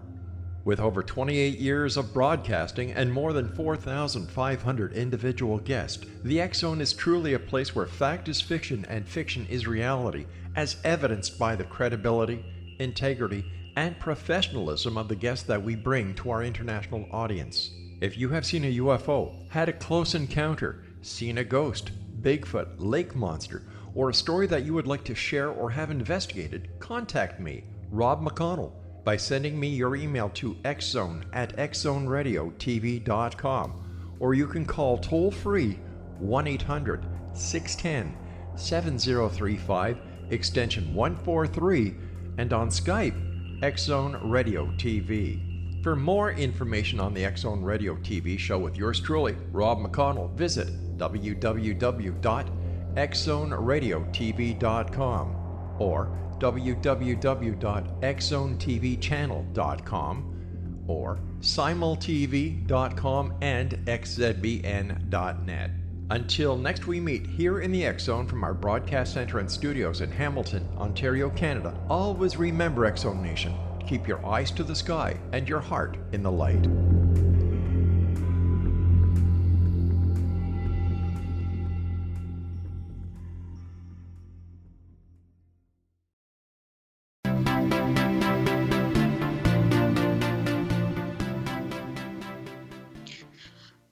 With over 28 years of broadcasting and more than 4,500 individual guests, the X Zone is truly a place where fact is fiction and fiction is reality, as evidenced by the credibility, integrity, and professionalism of the guests that we bring to our international audience. If you have seen a UFO, had a close encounter, seen a ghost, Bigfoot, lake monster, or a story that you would like to share or have investigated, contact me, Rob McConnell, by sending me your email to xzone@xzoneradiotv.com, or you can call toll-free 1-800-610-7035, extension 143, and on Skype, X Zone Radio TV. For more information on the X Zone Radio TV show with yours truly, Rob McConnell, visit www.xzoneradiotv.com or www.xzonetvchannel.com or simultv.com and xzbn.net. Until next we meet here in the X Zone from our broadcast center and studios in Hamilton, Ontario, Canada, always remember, X Zone Nation, keep your eyes to the sky and your heart in the light.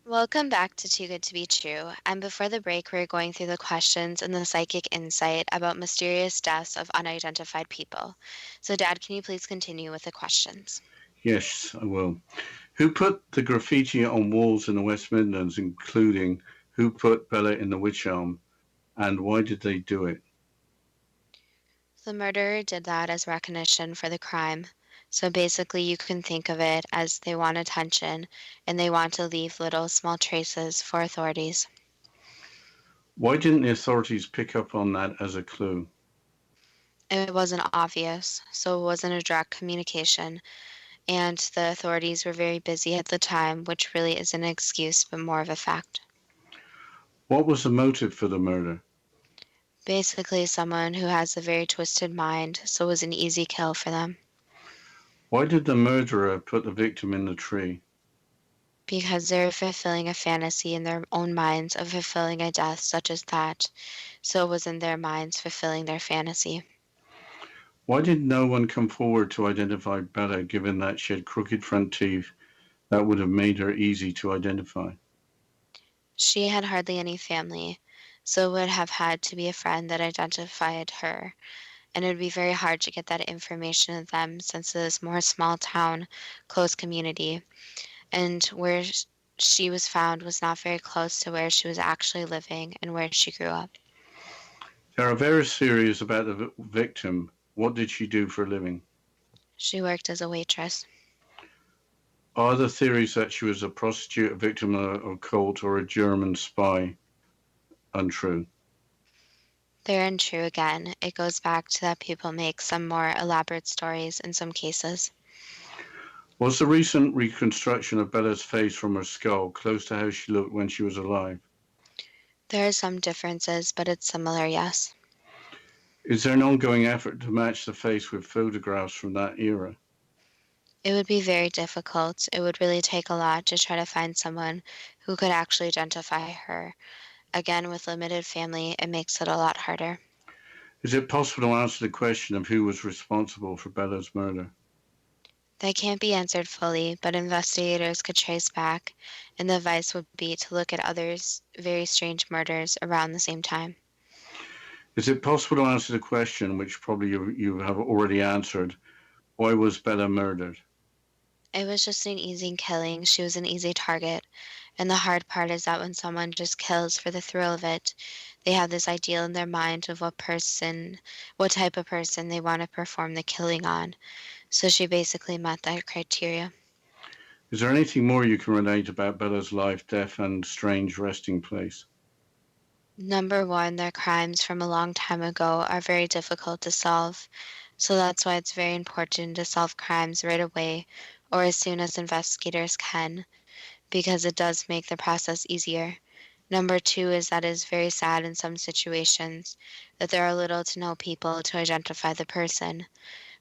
Welcome back to Too Good to Be True. And before the break, we were going through the questions and the psychic insight about mysterious deaths of unidentified people. So, Dad, can you please continue with the questions? Yes, I will. Who put the graffiti on walls in the West Midlands, including who put Bella in the witch elm, and why did they do it? The murderer did that as recognition for the crime. So basically, you can think of it as they want attention and they want to leave little small traces for authorities. Why didn't the authorities pick up on that as a clue? It wasn't obvious, so it wasn't a direct communication, and the authorities were very busy at the time, which really isn't an excuse but more of a fact. What was the motive for the murder? Basically, someone who has a very twisted mind, so it was an easy kill for them. Why did the murderer put the victim in the tree? Because they're fulfilling a fantasy in their own minds of fulfilling a death such as that, so it was in their minds fulfilling their fantasy. Why did no one come forward to identify Bella, given that she had crooked front teeth that would have made her easy to identify? She had hardly any family, so it would have had to be a friend that identified her, and it would be very hard to get that information of them since it is more small town, close community, and where she was found was not very close to where she was actually living and where she grew up. There are various theories about the victim. What did she do for a living? She worked as a waitress. Are the theories that she was a prostitute, a victim of a cult, or a German spy untrue? They're untrue again. It goes back to that people make some more elaborate stories in some cases. Was the recent reconstruction of Bella's face from her skull close to how she looked when she was alive? There are some differences, but it's similar, yes. Is there an ongoing effort to match the face with photographs from that era? It would be very difficult. It would really take a lot to try to find someone who could actually identify her. Again, with limited family, it makes it a lot harder. Is it possible to answer the question of who was responsible for Bella's murder? That can't be answered fully, but investigators could trace back, and the advice would be to look at others' very strange murders around the same time. Is it possible to answer the question, which probably you have already answered, why was Bella murdered? It was just an easy killing. She was an easy target. And the hard part is that when someone just kills for the thrill of it, they have this ideal in their mind of what type of person they want to perform the killing on. So she basically met that criteria. Is there anything more you can relate about Bella's life, death, and strange resting place? Number one, their crimes from a long time ago are very difficult to solve. So that's why it's very important to solve crimes right away or as soon as investigators can, because it does make the process easier. Number two is that it is very sad in some situations that there are little to no people to identify the person.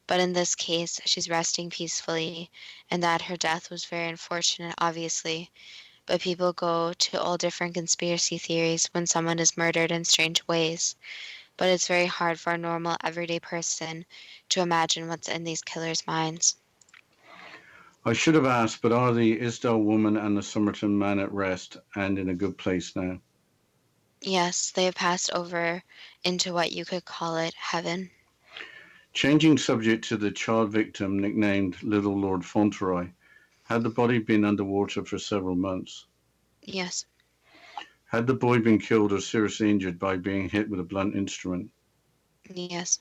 But in this case, she's resting peacefully, and that her death was very unfortunate, obviously. But people go to all different conspiracy theories when someone is murdered in strange ways. But it's very hard for a normal, everyday person to imagine what's in these killers' minds. I should have asked, but are the Isdal Woman and the Somerton Man at rest and in a good place now? Yes, they have passed over into what you could call it heaven. Changing subject to the child victim nicknamed Little Lord Fauntleroy, had the body been underwater for several months? Yes. Had the boy been killed or seriously injured by being hit with a blunt instrument? Yes.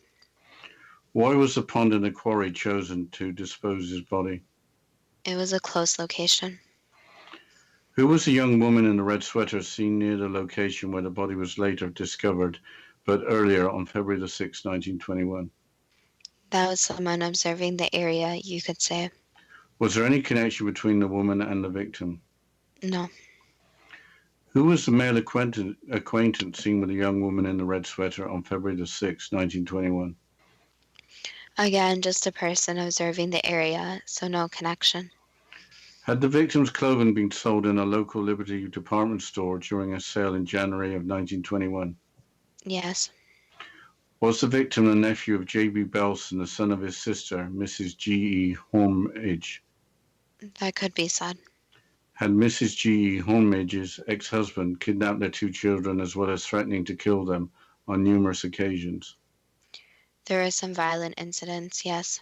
Why was the pond and the quarry chosen to dispose his body? It was a close location. Who was the young woman in the red sweater seen near the location where the body was later discovered, but earlier on February the 6th, 1921? That was someone observing the area, you could say. Was there any connection between the woman and the victim? No. Who was the male acquaintance seen with a young woman in the red sweater on February the 6th, 1921? Again, just a person observing the area, so no connection. Had the victim's clothing been sold in a local Liberty department store during a sale in January of 1921? Yes. Was the victim a nephew of J.B. Belson, the son of his sister, Mrs. G.E. Holmage? That could be said. Had Mrs. G.E. Holmage's ex-husband kidnapped their two children as well as threatening to kill them on numerous occasions? There were some violent incidents, yes.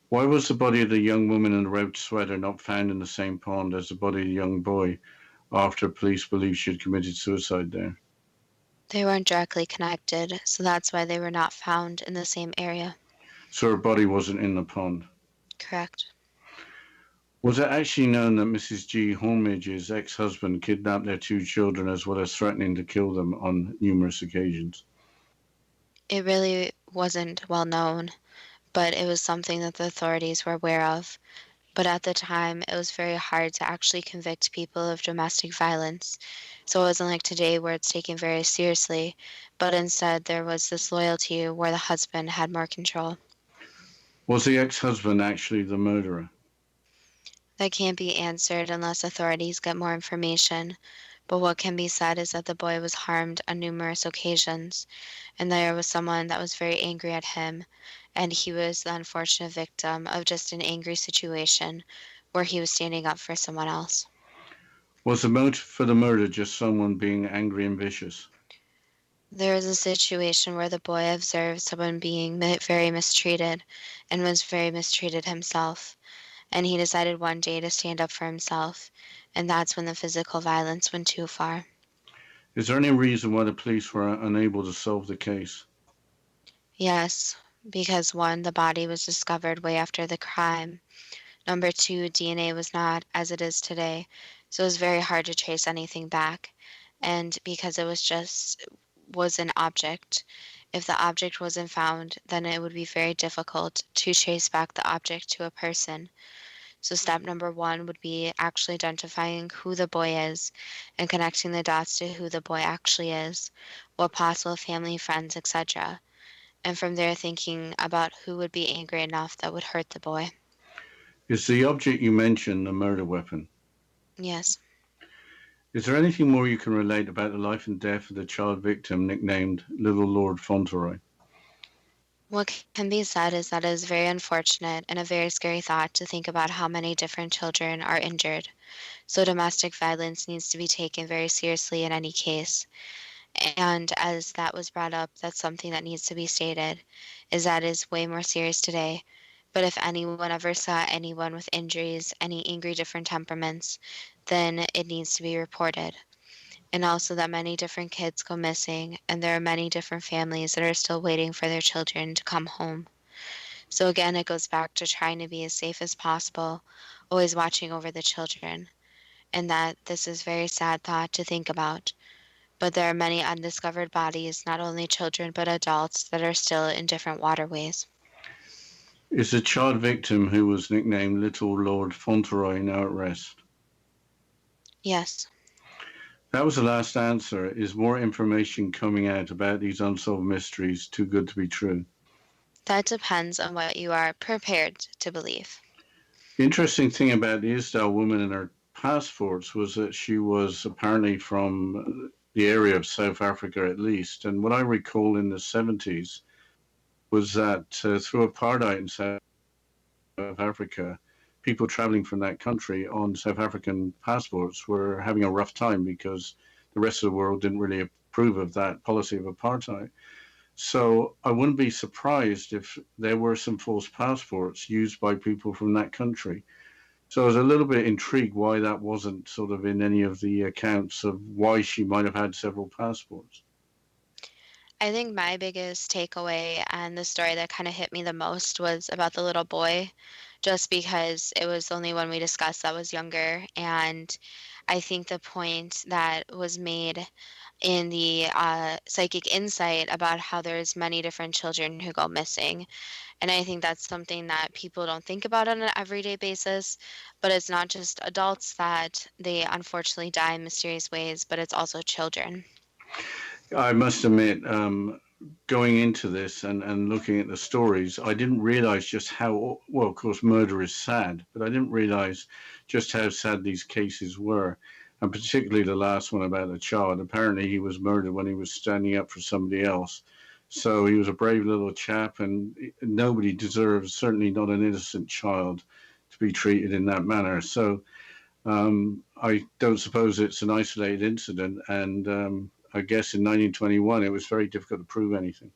Why was the body of the young woman in the red sweater not found in the same pond as the body of the young boy after police believed she had committed suicide there? They weren't directly connected, so that's why they were not found in the same area. So her body wasn't in the pond. Correct. Was it actually known that Mrs. G. Holmage's ex-husband kidnapped their two children as well as threatening to kill them on numerous occasions? It really wasn't well known, but it was something that the authorities were aware of. But at the time, it was very hard to actually convict people of domestic violence. So it wasn't like today where it's taken very seriously, but instead there was this loyalty where the husband had more control. Was the ex-husband actually the murderer? That can't be answered unless authorities get more information. But what can be said is that the boy was harmed on numerous occasions, and there was someone that was very angry at him, and he was the unfortunate victim of just an angry situation where he was standing up for someone else. Was the motive for the murder just someone being angry and vicious? There was a situation where the boy observed someone being very mistreated and was very mistreated himself, and he decided one day to stand up for himself, and that's when the physical violence went too far. Is there any reason why the police were unable to solve the case? Yes, because one, the body was discovered way after the crime. Number two, DNA was not as it is today, so it was very hard to trace anything back. And because it was an object, if the object wasn't found, then it would be very difficult to trace back the object to a person. So step number one would be actually identifying who the boy is and connecting the dots to who the boy actually is, what possible family, friends, etc. And from there thinking about who would be angry enough that would hurt the boy. Is the object you mentioned a murder weapon? Yes. Is there anything more you can relate about the life and death of the child victim nicknamed Little Lord Fauntleroy? What can be said is that it is very unfortunate and a very scary thought to think about how many different children are injured. So domestic violence needs to be taken very seriously in any case. And as that was brought up, that's something that needs to be stated, is that is way more serious today. But if anyone ever saw anyone with injuries, any angry different temperaments, then it needs to be reported. And also that many different kids go missing, and there are many different families that are still waiting for their children to come home. So again, it goes back to trying to be as safe as possible, always watching over the children, and that this is a very sad thought to think about. But there are many undiscovered bodies, not only children but adults, that are still in different waterways. Is the child victim who was nicknamed Little Lord Fauntleroy now at rest? Yes. That was the last answer. Is more information coming out about these unsolved mysteries too good to be true? That depends on what you are prepared to believe. The interesting thing about the Isdal woman and her passports was that she was apparently from the area of South Africa at least. And what I recall in the 70s was that through apartheid in South Africa, people traveling from that country on South African passports were having a rough time because the rest of the world didn't really approve of that policy of apartheid. So I wouldn't be surprised if there were some false passports used by people from that country. So I was a little bit intrigued why that wasn't sort of in any of the accounts of why she might have had several passports. I think my biggest takeaway and the story that kind of hit me the most was about the little boy. just because it was the only one we discussed that was younger. And I think the point that was made in the psychic insight about how there's many different children who go missing. And I think that's something that people don't think about on an everyday basis, but it's not just adults that they unfortunately die in mysterious ways, but it's also children. I must admit, going into this and looking at the stories, I didn't realize just how, well, of course, murder is sad, but I didn't realize just how sad these cases were. And particularly the last one about the child. Apparently, he was murdered when he was standing up for somebody else. So he was a brave little chap, and nobody deserves, certainly not an innocent child, to be treated in that manner. So I don't suppose it's an isolated incident, and I guess in 1921 it was very difficult to prove anything.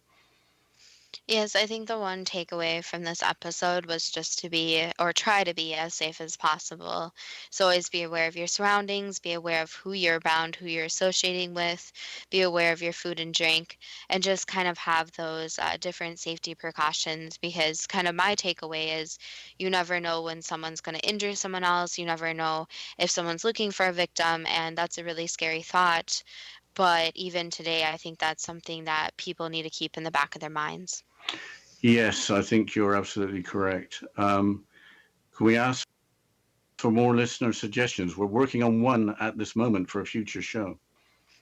Yes, I think the one takeaway from this episode was just to be, or try to be, as safe as possible. So always be aware of your surroundings, be aware of who you're around, who you're associating with, be aware of your food and drink, and just kind of have those different safety precautions. Because kind of my takeaway is you never know when someone's going to injure someone else. You never know if someone's looking for a victim, and that's a really scary thought. But even today, I think that's something that people need to keep in the back of their minds. Yes, I think you're absolutely correct. Can we ask for more listener suggestions? We're working on one at this moment for a future show.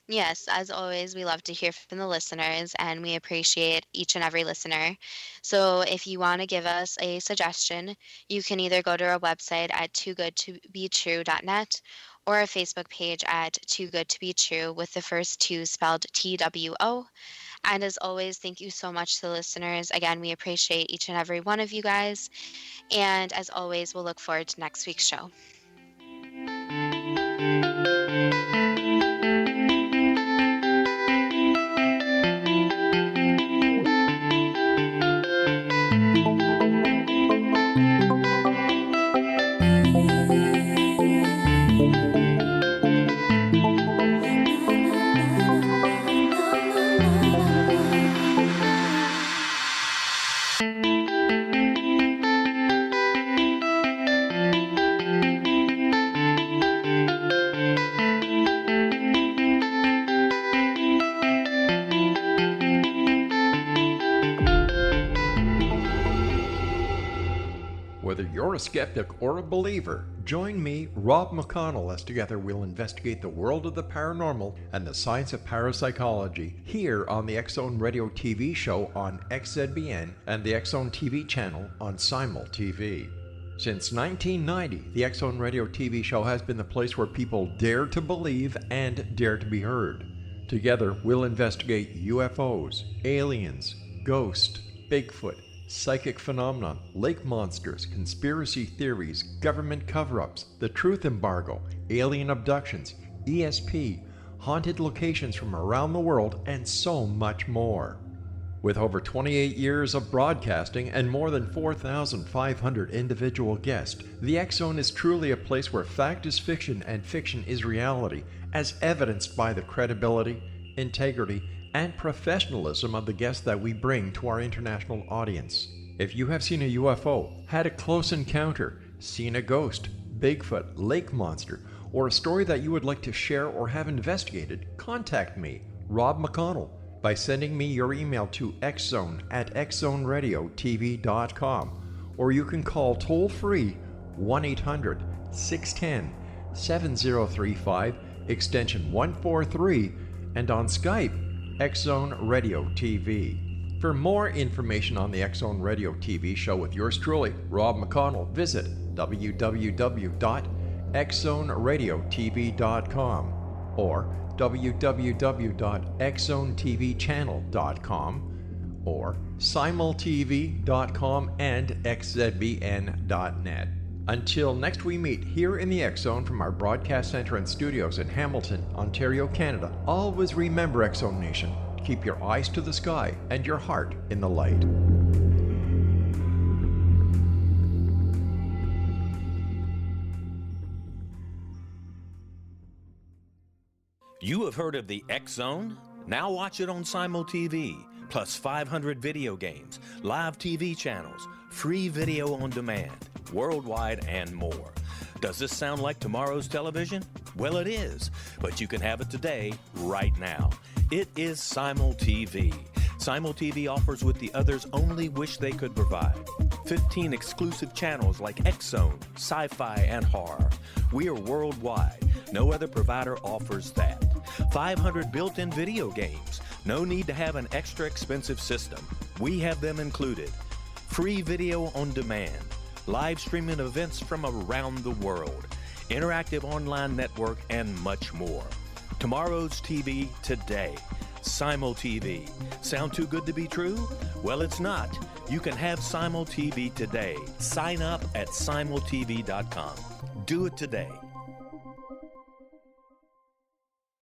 Yes, as always, we love to hear from the listeners and we appreciate each and every listener. So if you want to give us a suggestion, you can either go to our website at toogoodtobetrue.net or our Facebook page at Too Good to Be True with the first two spelled TWO. And as always, thank you so much to the listeners. Again, we appreciate each and every one of you guys. And as always, we'll look forward to next week's show. Whether you're a skeptic or a believer, join me, Rob McConnell, as together we'll investigate the world of the paranormal and the science of parapsychology here on the X-Zone Radio TV show on XZBN and the X-Zone TV channel on Simul TV. Since 1990, the X-Zone Radio TV show has been the place where people dare to believe and dare to be heard. Together, we'll investigate UFOs, aliens, ghosts, Bigfoot, psychic phenomenon, lake monsters, conspiracy theories, government cover-ups, the truth embargo, alien abductions, ESP, haunted locations from around the world, and so much more. With over 28 years of broadcasting and more than 4,500 individual guests, the X-Zone is truly a place where fact is fiction and fiction is reality, as evidenced by the credibility, integrity, and professionalism of the guests that we bring to our international audience. If you have seen a UFO, had a close encounter, seen a ghost, Bigfoot, lake monster, or a story that you would like to share or have investigated, contact me, Rob McConnell, by sending me your email to xzone@xzoneradiotv.com, or you can call toll-free 1-800-610-7035, extension 143, and on Skype, X-Zone Radio TV. For more information on the X-Zone Radio TV show with yours truly, Rob McConnell, visit www.xzoneradiotv.com or www.xzonetvchannel.com or simultv.com and xzbn.net. Until next we meet here in the X-Zone from our broadcast center and studios in Hamilton, Ontario, Canada, always remember, X-Zone Nation, keep your eyes to the sky and your heart in the light. You have heard of the X Zone? Now watch it on Simul TV, plus 500 video games, live TV channels, free video on demand, worldwide, and more. Does this sound like tomorrow's television? Well, it is, but you can have it today, right now. It is Simul TV. Simul TV offers what the others only wish they could provide. 15 exclusive channels like X-Zone, Sci-Fi, and Horror. We are worldwide. No other provider offers that. 500 built-in video games. No need to have an extra expensive system. We have them included. Free video on demand. Live streaming events from around the world. Interactive online network, and much more. Tomorrow's TV today. Simul TV. Sound too good to be true? Well, it's not. You can have Simul TV today. Sign up at simultv.com. Do it today.